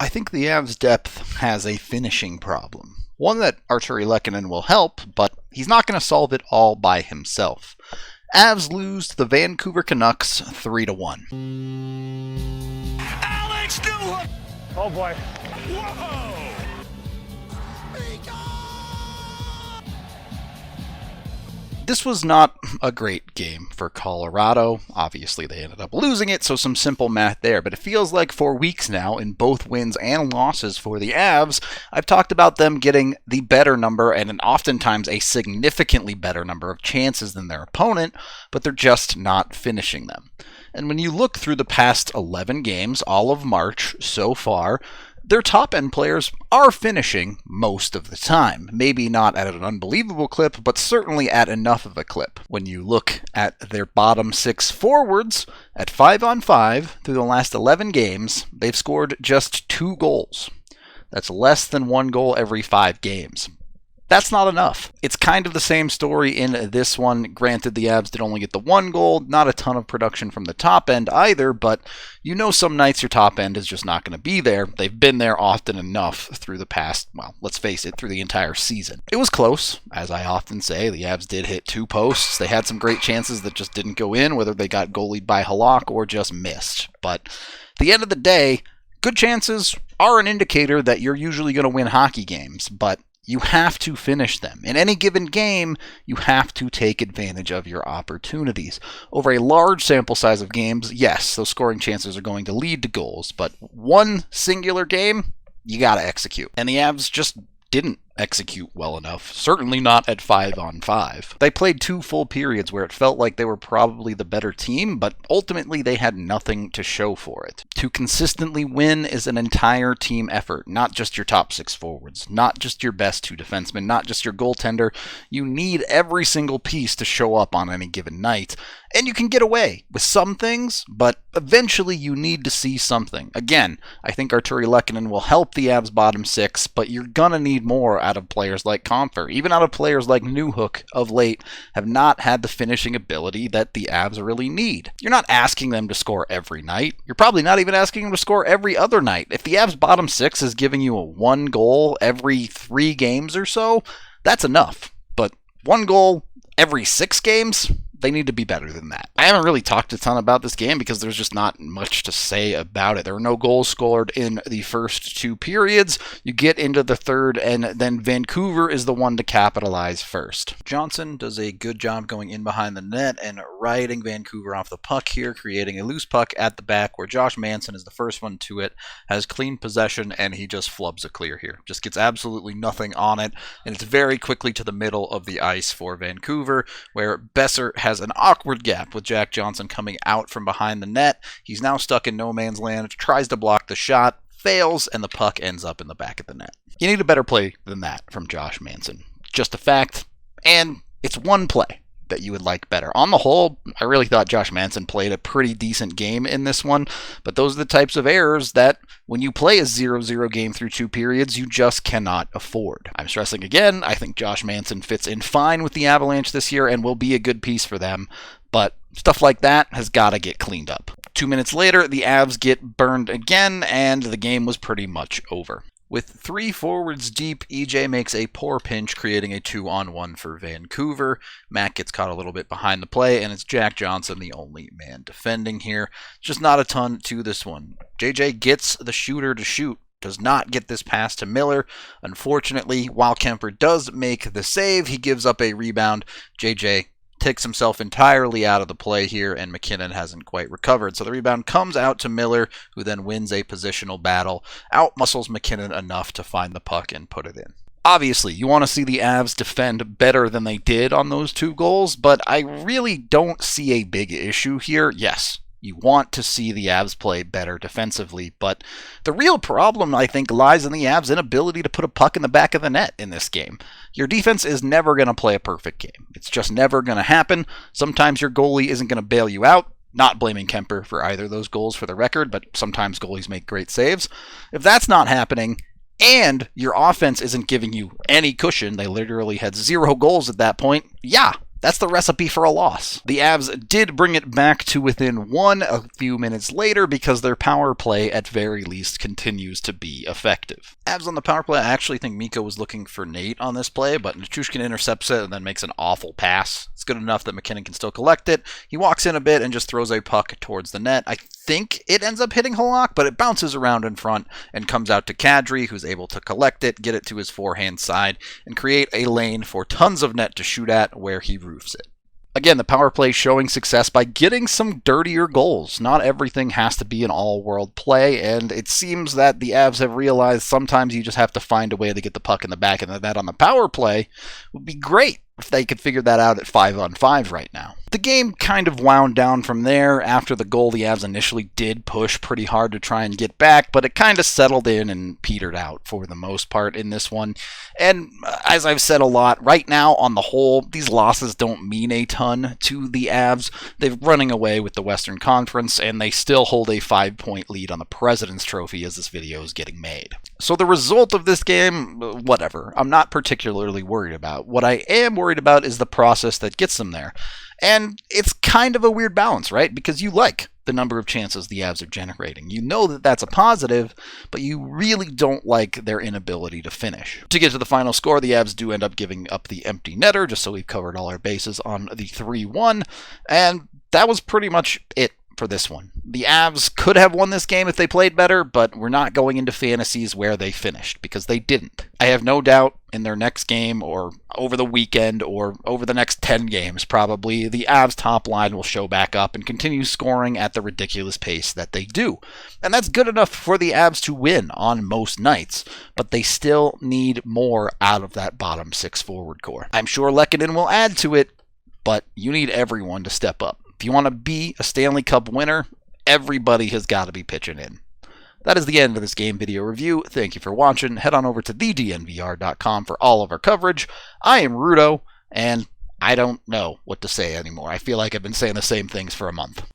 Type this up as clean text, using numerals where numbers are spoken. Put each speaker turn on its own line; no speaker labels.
I think the Avs' depth has a finishing problem. One that Artturi Lehkonen will help, but he's not going to solve it all by himself. Avs lose to the Vancouver Canucks 3-1.
Alex Newhook!
Oh boy.
Whoa!
This was not a great game for Colorado. Obviously, they ended up losing it, so some simple math there. But it feels like for weeks now, in both wins and losses for the Avs, I've talked about them getting the better number and oftentimes a significantly better number of chances than their opponent, but they're just not finishing them. And when you look through the past 11 games, all of March so far, their top-end players are finishing most of the time. Maybe not at an unbelievable clip, but certainly at enough of a clip. When you look at their bottom 6 forwards, at 5-on-5, through the last 11 games, they've scored just 2 goals. That's less than 1 goal every 5 games. That's not enough. It's kind of the same story in this one. Granted, the Avs did only get the 1 goal, not a ton of production from the top end either, but you know some nights your top end is just not going to be there. They've been there often enough through the past, well, let's face it, through the entire season. It was close, as I often say. The Avs did hit 2 posts. They had some great chances that just didn't go in, whether they got goalied by Halak or just missed. But at the end of the day, good chances are an indicator that you're usually going to win hockey games, but you have to finish them. In any given game, you have to take advantage of your opportunities. Over a large sample size of games, yes, those scoring chances are going to lead to goals, but one singular game, you got to execute. And the Avs just didn't execute well enough, certainly not at 5-on-5. They played 2 full periods where it felt like they were probably the better team, but ultimately they had nothing to show for it. To consistently win is an entire team effort, not just your top 6 forwards, not just your best 2 defensemen, not just your goaltender. You need every single piece to show up on any given night, and you can get away with some things, but eventually you need to see something. Again, I think Artturi Lehkonen will help the Avs bottom 6, but you're gonna need more out of players like Comfer, even out of players like Newhook of late, have not had the finishing ability that the Avs really need. You're not asking them to score every night. You're probably not even asking them to score every other night. If the Avs bottom 6 is giving you a 1 goal every 3 games or so, that's enough. But 1 goal every 6 games? They need to be better than that. I haven't really talked a ton about this game because there's just not much to say about it. There were no goals scored in the first 2 periods. You get into the third, and then Vancouver is the one to capitalize first. Johnson does a good job going in behind the net and riding Vancouver off the puck here, creating a loose puck at the back where Josh Manson is the first one to it, has clean possession, and he just flubs a clear here. Just gets absolutely nothing on it, and it's very quickly to the middle of the ice for Vancouver, where Besser has an awkward gap with Jack Johnson coming out from behind the net. He's now stuck in no man's land, tries to block the shot, fails, and the puck ends up in the back of the net. You need a better play than that from Josh Manson. Just a fact, and it's one play that you would like better. On the whole, I really thought Josh Manson played a pretty decent game in this one, but those are the types of errors that when you play a 0-0 game through 2 periods, you just cannot afford. I'm stressing again, I think Josh Manson fits in fine with the Avalanche this year and will be a good piece for them, but stuff like that has got to get cleaned up. 2 minutes later, the Avs get burned again, and the game was pretty much over. With 3 forwards deep, EJ makes a poor pinch, creating a 2-on-1 for Vancouver. Matt gets caught a little bit behind the play, and it's Jack Johnson, the only man defending here. Just not a ton to this one. JJ gets the shooter to shoot, does not get this pass to Miller. Unfortunately, while Kemper does make the save, he gives up a rebound. JJ takes himself entirely out of the play here, and McKinnon hasn't quite recovered. So the rebound comes out to Miller, who then wins a positional battle, outmuscles McKinnon enough to find the puck and put it in. Obviously, you want to see the Avs defend better than they did on those 2 goals, but I really don't see a big issue here. Yes, you want to see the Avs play better defensively, but the real problem, I think, lies in the Avs' inability to put a puck in the back of the net in this game. Your defense is never going to play a perfect game. It's just never going to happen. Sometimes your goalie isn't going to bail you out. Not blaming Kemper for either of those goals for the record, but sometimes goalies make great saves. If that's not happening, and your offense isn't giving you any cushion, they literally had 0 goals at that point, yeah, That's the recipe for a loss. The Avs did bring it back to within one a few minutes later because their power play, at very least, continues to be effective. Avs on the power play, I actually think Mikko was looking for Nate on this play, but Nichushkin intercepts it and then makes an awful pass. It's good enough that McKinnon can still collect it. He walks in a bit and just throws a puck towards the net. I think it ends up hitting Halak, but it bounces around in front and comes out to Kadri, who's able to collect it, get it to his forehand side, and create a lane for tons of net to shoot at, where he roofs it. Again, the power play showing success by getting some dirtier goals. Not everything has to be an all-world play, and it seems that the Avs have realized sometimes you just have to find a way to get the puck in the back, and that on the power play would be great if they could figure that out at 5-on-5 right now. The game kind of wound down from there. After the goal, the Avs initially did push pretty hard to try and get back, but it kind of settled in and petered out for the most part in this one. And as I've said a lot, right now, on the whole, these losses don't mean a ton to the Avs. They're running away with the Western Conference, and they still hold a 5-point lead on the President's Trophy as this video is getting made. So the result of this game, whatever, I'm not particularly worried about. What I am worried about is the process that gets them there. And it's kind of a weird balance, right? Because you like the number of chances the Avs are generating. You know that that's a positive, but you really don't like their inability to finish. To get to the final score, the Avs do end up giving up the empty netter, just so we've covered all our bases on the 3-1, and that was pretty much it for this one. The Avs could have won this game if they played better, but we're not going into fantasies where they finished, because they didn't. I have no doubt in their next game, or over the weekend, or over the next 10 games probably, the Avs top line will show back up and continue scoring at the ridiculous pace that they do. And that's good enough for the Avs to win on most nights, but they still need more out of that bottom six forward core. I'm sure Lehkonen will add to it, but you need everyone to step up. If you want to be a Stanley Cup winner, everybody has got to be pitching in. That is the end of this game video review. Thank you for watching. Head on over to thednvr.com for all of our coverage. I am Rudo, and I don't know what to say anymore. I feel like I've been saying the same things for a month.